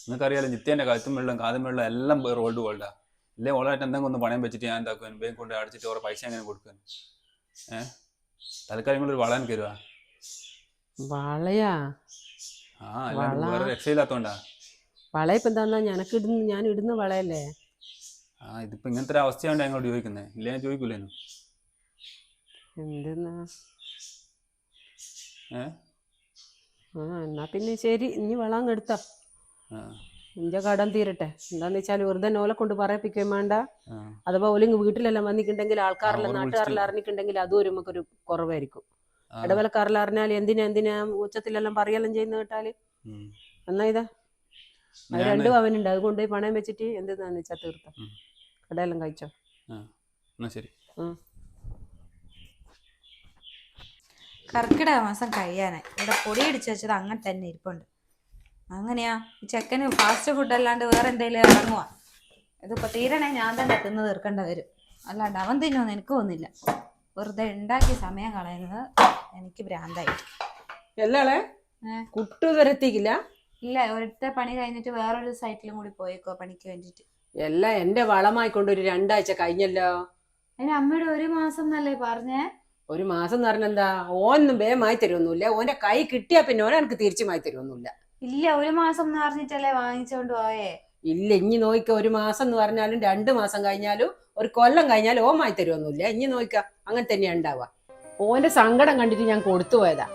നിങ്ങൾക്കറിയാലോ നിത്യേൻ്റെ കഴുത്തും വെള്ളം കാതും വെള്ളം എല്ലാം റോൾഡ് ഗോൾഡാ. ഇല്ലേ ഓളായിട്ട് എന്തെങ്കിലും ഒന്ന് പണയം വെച്ചിട്ട് ഞാൻ എന്താക്കുവാൻ ബാങ്ക് കൊണ്ട് അടച്ചിട്ട് ഓരോ പൈസ എങ്ങനെ കൊടുക്കാൻ? തൽക്കാലം ഒരു വളാൻ കയറുക. വളയാ? അല്ലാണ്ട് വേറെ രക്ഷയില്ലാത്തോണ്ടാ. വള ഇപ്പം എന്താ ഞാൻ ഇടുന്ന വളയല്ലേ. ഇതിപ്പോ ഇങ്ങനത്തെ ഒരു അവസ്ഥയാണ്ട് ഞങ്ങളോട് ചോദിക്കുന്നത്. ഇല്ലേ ഞാൻ ചോദിക്കൂലേനു. എന്തെന്നാ? എന്നാ പിന്നെ ശരി, ഇനി വളങ്ങ് എടുത്ത ഇന്റെ കടം തീരട്ടെ. എന്താന്ന് വെച്ചാൽ വെറുതെ ഓലെ കൊണ്ട് പറയിപ്പിക്കുകയും വേണ്ട. അഥവാ ഓലിങ് വീട്ടിലെല്ലാം വന്നിട്ടുണ്ടെങ്കിൽ ആൾക്കാരെല്ലാം നാട്ടുകാരെല്ലാം അറിഞ്ഞിട്ടുണ്ടെങ്കിൽ അതും ഒരു നമുക്കൊരു കുറവായിരിക്കും. ഇടവലക്കാരെല്ലാം അറിഞ്ഞാൽ എന്തിനാ ഉച്ചത്തിലെല്ലാം പറയെല്ലാം ചെയ്യുന്ന കേട്ടാല് എന്നാ ഇതാ അത് 2 പവനുണ്ട്. അത് കൊണ്ടുപോയി പണയം വെച്ചിട്ട് എന്തെന്നാന്ന് വെച്ചാൽ തീർത്ത കടയെല്ലാം കഴിച്ചോ. ശരി. കർക്കിടക മാസം കഴിയാനായി. ഇവിടെ പൊടി അടിച്ചു വെച്ചത് അങ്ങനെ തന്നെ ഇരിപ്പുണ്ട്. അങ്ങനെയാ ഈ ചെക്കന് ഫാസ്റ്റ് ഫുഡ് അല്ലാണ്ട് വേറെ എന്തെങ്കിലും ഇറങ്ങുക. ഇതിപ്പോ തീരണേ ഞാൻ തന്നെ തിന്ന് തീർക്കേണ്ട വരും. അല്ലാണ്ട് അവൻ തിന്നോന്ന് എനിക്ക് തോന്നില്ല. വെറുതെ ഉണ്ടാക്കി സമയം കളയുന്നത് എനിക്ക് ഭ്രാന്തായി. എല്ലാളെ കുട്ടു വരത്തിക്കില്ല. ഇല്ല, ഒരിടത്തെ പണി കഴിഞ്ഞിട്ട് വേറൊരു സൈറ്റിലും കൂടി പോയേക്കോ പണിക്ക് വേണ്ടിട്ട്. എല്ലാം എന്റെ വളമായിക്കൊണ്ട് ഒരു 2 ആഴ്ച കഴിഞ്ഞല്ലോ. അതിന് അമ്മയുടെ 1 മാസം എന്നല്ലേ പറഞ്ഞേ? 1 മാസം എന്ന് പറഞ്ഞെന്താ, ഓനൊന്നും വേഗമായി തരുമൊന്നുമില്ല. ഓന്റെ കൈ കിട്ടിയാ പിന്നെ ഓനെ എനിക്ക് തിരിച്ചുമായി തരുമൊന്നുമില്ല. ഇല്ല, 1 മാസം എന്ന് പറഞ്ഞിട്ടല്ലേ വാങ്ങിച്ചോണ്ട് പോയേ. ഇല്ല, ഇനി നോക്ക 1 മാസം എന്ന് പറഞ്ഞാലും 2 മാസം കഴിഞ്ഞാലും 1 കൊല്ലം കഴിഞ്ഞാലും ഓമായി തരുമൊന്നുമില്ല. ഇനി നോക്ക അങ്ങനെ തന്നെയാ ഉണ്ടാവുക. ഓന്റെ സങ്കടം കണ്ടിട്ട് ഞാൻ കൊടുത്തു പോയതാ.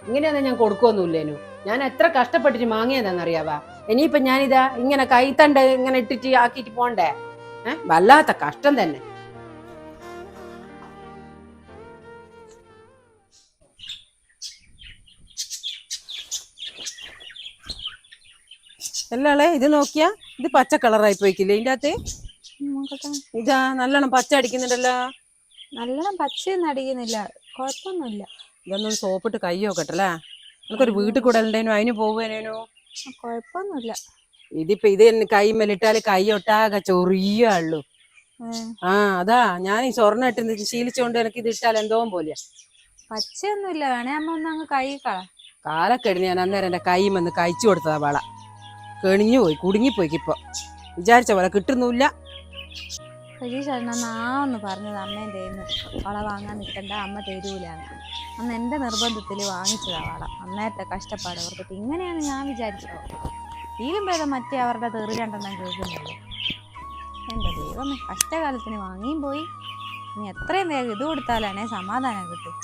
ഇങ്ങനെയൊന്നും ഞാൻ കൊടുക്കുമൊന്നുമില്ലേനു. ഞാൻ എത്ര കഷ്ടപ്പെട്ടിട്ട് വാങ്ങിയതാന്നറിയാവാ. ഇനിയിപ്പൊ ഞാനിതാ ഇങ്ങനെ കൈത്തണ്ട ഇങ്ങനെ ഇട്ടിട്ട് ആക്കിയിട്ട് പോണ്ടേ? വല്ലാത്ത കഷ്ടം തന്നെ. അല്ലാളെ ഇത് നോക്കിയാ, ഇത് പച്ച കളറായി പോയിക്കില്ലേ ഇതിന്റെ അകത്ത്? ഇതാ നല്ലോണം പച്ച അടിക്കുന്നുണ്ടല്ലോ. നല്ലോണം പച്ചയൊന്നും അടിക്കുന്നില്ല, കുഴപ്പമൊന്നുമില്ല. ഇതൊന്നും സോപ്പിട്ട് കൈ നോക്കട്ടല്ലേ. നമുക്കൊരു വീട്ടിൽ കൂടെ ഉണ്ടേനു, അതിന് പോവേനേനു. കുഴപ്പമൊന്നുമില്ല. ഇതിപ്പോ ഇത് കൈ മേലിട്ടാല് കൈ ഒട്ടാകെ ചൊറിയുള്ളൂ. അതാ ഞാൻ ഈ സ്വർണ്ണം ഇട്ട് ശീലിച്ചോണ്ട് എനിക്ക് ഇത് ഇട്ടാൽ എന്തോ പോലെയാ. പച്ചയൊന്നുമില്ല, വേണേ അമ്മ ഒന്ന് അങ്ങ് കഴുകിക്കള. കാലക്കെടിഞ്ഞ് ഞാൻ അന്നേരം എന്റെ കൈ വന്ന് കഴിച്ചു കൊടുത്തതാ വള. കെണിഞ്ഞു പോയി, കുടുങ്ങിപ്പോയിക്ക്. ഇപ്പൊ വിചാരിച്ച പോലെ കിട്ടുന്നില്ല. ഒന്ന് പറഞ്ഞത് അമ്മേം തേന്ന് വള വാങ്ങാൻ നിൽക്കണ്ട, അമ്മ തരൂല. അന്ന് എന്റെ നിർബന്ധത്തിൽ വാങ്ങിച്ചതാ വള. അന്നേരത്തെ കഷ്ടപ്പാട് ഓർത്തിട്ട് ഇങ്ങനെയാണ് ഞാൻ വിചാരിച്ചോ. തീരും ഭേദം മറ്റേ അവരുടെ തെറി 2 കേൾക്കുന്നുള്ളൂ. എന്റെ ദൈവമേ, കഷ്ടകാലത്തിന് വാങ്ങിയും പോയി. ഇനി എത്രയും വേഗം ഇത് കൊടുത്താലാണേ സമാധാനം കിട്ടും.